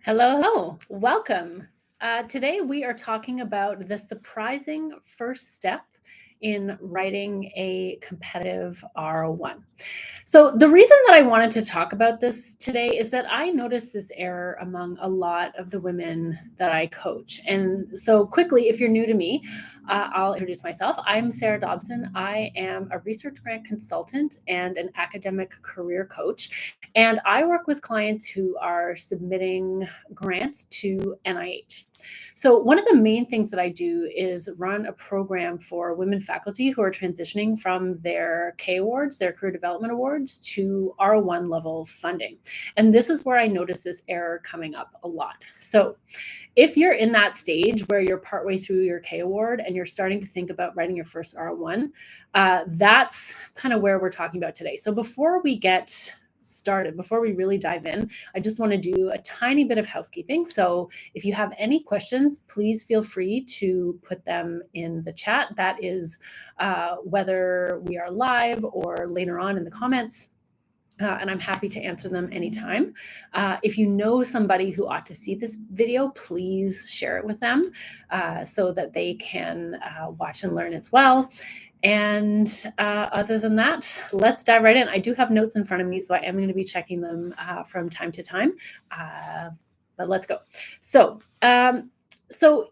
Hello, welcome. Today we are talking about the surprising first step in writing a competitive R01. So, the reason that I wanted to talk about this today is that I noticed this error among a lot of the women that I coach. And so, quickly, if you're new to me, I'll introduce myself. I'm Sarah Dobson. I am a research grant consultant and an academic career coach. And I work with clients who are submitting grants to NIH. So, one of the main things that I do is run a program for women faculty who are transitioning from their K awards, their career development awards, to R01 level funding. And this is where I notice this error coming up a lot. So, if you're in that stage where you're partway through your K award and you're starting to think about writing your first R01, that's kind of where we're talking about today. So, before we get started, before we really dive in, I just want to do a tiny bit of housekeeping. So if you have any questions, please feel free to put them in the chat. That is whether we are live or later on in the comments. And I'm happy to answer them anytime. If you know somebody who ought to see this video, please share it with them so that they can watch and learn as well. And other than that, let's dive right in. I do have notes in front of me, so I am going to be checking them from time to time. But let's go. So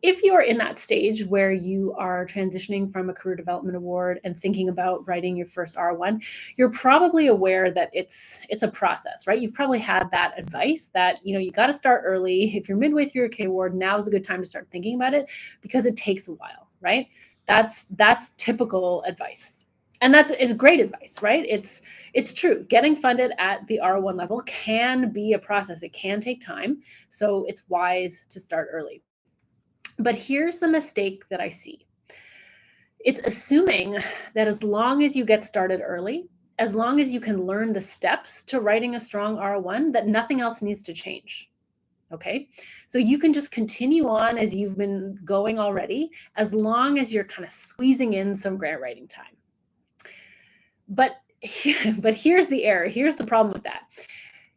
if you're in that stage where you are transitioning from a career development award and thinking about writing your first R01, you're probably aware that it's a process, right? You've probably had that advice that, you got to start early. If you're midway through your K award, now is a good time to start thinking about it because it takes a while, right? That's typical advice. And it's great advice, right? It's true. Getting funded at the R01 level can be a process. It can take time. So it's wise to start early. But here's the mistake that I see. It's assuming that as long as you get started early, as long as you can learn the steps to writing a strong R01, that nothing else needs to change. Okay, so you can just continue on as you've been going already, as long as you're kind of squeezing in some grant writing time. But here's the error. Here's the problem with that.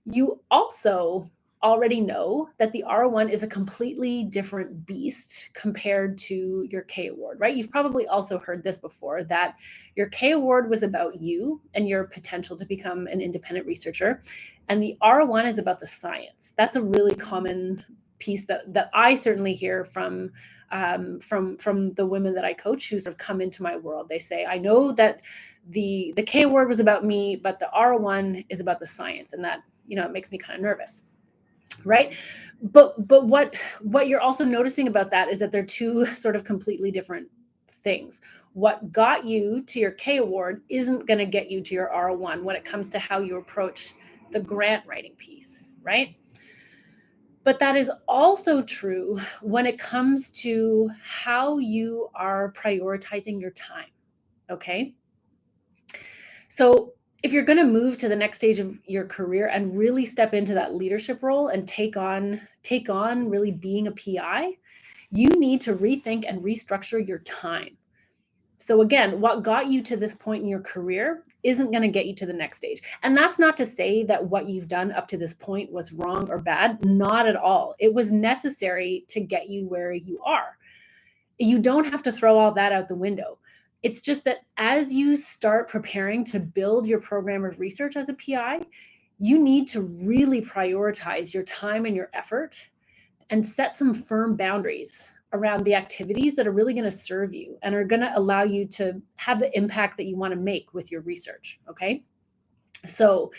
You also already know that the R01 is a completely different beast compared to your K award, right? You've probably also heard this before, that your K award was about you and your potential to become an independent researcher, and the R01 is about the science. That's a really common piece that I certainly hear from the women that I coach who sort of come into my world. They say, I know that the K award was about me, but the R01 is about the science, and that it makes me kind of nervous, right? But what you're also noticing about that is that they're two sort of completely different things. What got you to your K award isn't going to get you to your R01 when it comes to how you approach the grant writing piece, right? But that is also true when it comes to how you are prioritizing your time, okay? So if you're going to move to the next stage of your career and really step into that leadership role and take on really being a PI, you need to rethink and restructure your time. So again, what got you to this point in your career isn't going to get you to the next stage. And that's not to say that what you've done up to this point was wrong or bad. Not at all. It was necessary to get you where you are. You don't have to throw all that out the window. It's just that as you start preparing to build your program of research as a PI, you need to really prioritize your time and your effort and set some firm boundaries around the activities that are really going to serve you and are going to allow you to have the impact that you want to make with your research, okay? So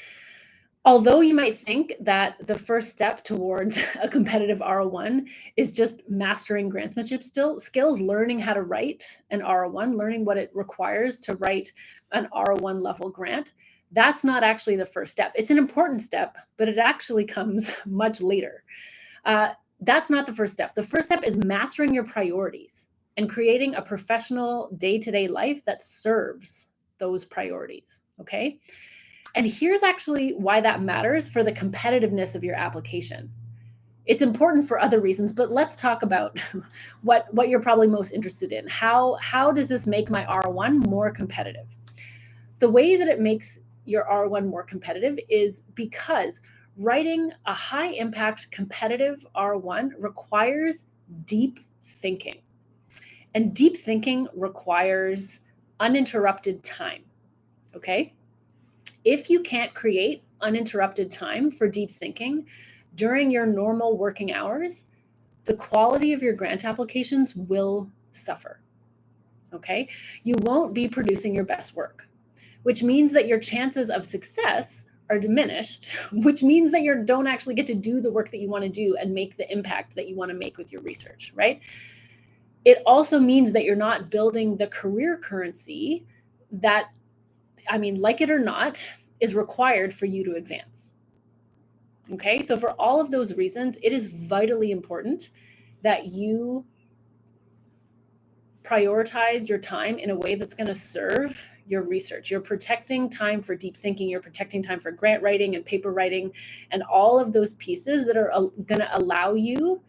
although you might think that the first step towards a competitive R01 is just mastering grantsmanship skills, learning how to write an R01, learning what it requires to write an R01 level grant, that's not actually the first step. It's an important step, but it actually comes much later. That's not the first step. The first step is mastering your priorities and creating a professional day-to-day life that serves those priorities, okay? And here's actually why that matters for the competitiveness of your application. It's important for other reasons, but let's talk about what you're probably most interested in. How does this make my R01 more competitive? The way that it makes your R01 more competitive is because Writing a high impact competitive R01 requires deep thinking. And deep thinking requires uninterrupted time. Okay? If you can't create uninterrupted time for deep thinking during your normal working hours, the quality of your grant applications will suffer. Okay? You won't be producing your best work, which means that your chances of success are diminished, which means that you don't actually get to do the work that you want to do and make the impact that you want to make with your research, right? It also means that you're not building the career currency that, I mean, like it or not, is required for you to advance. Okay, so for all of those reasons, it is vitally important that you prioritize your time in a way that's going to serve your research. You're protecting time for deep thinking, you're protecting time for grant writing and paper writing, and all of those pieces that are going to allow you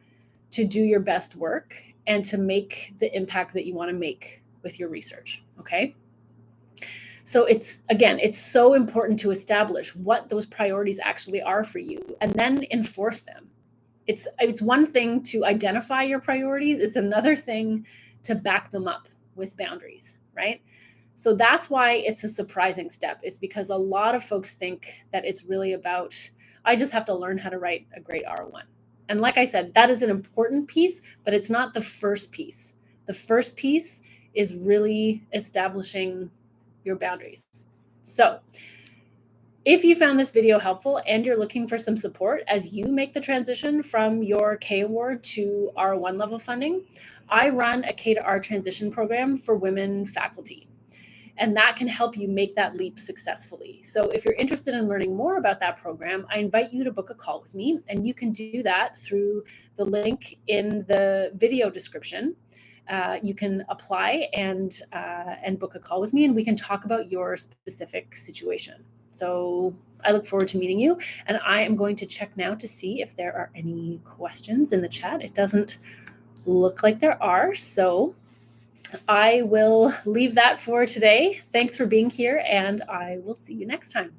to do your best work and to make the impact that you want to make with your research. Okay. So it's so important to establish what those priorities actually are for you and then enforce them. It's one thing to identify your priorities. It's another thing to back them up with boundaries, right? So that's why it's a surprising step, is because a lot of folks think that it's really about, I just have to learn how to write a great R01. And like I said, that is an important piece, but it's not the first piece. The first piece is really establishing your boundaries. So if you found this video helpful and you're looking for some support as you make the transition from your K Award to R01 level funding, I run a K to R transition program for women faculty. And that can help you make that leap successfully. So if you're interested in learning more about that program, I invite you to book a call with me. And you can do that through the link in the video description. You can apply and book a call with me, and we can talk about your specific situation. So I look forward to meeting you, and I am going to check now to see if there are any questions in the chat. It doesn't look like there are, so I will leave that for today. Thanks for being here, and I will see you next time.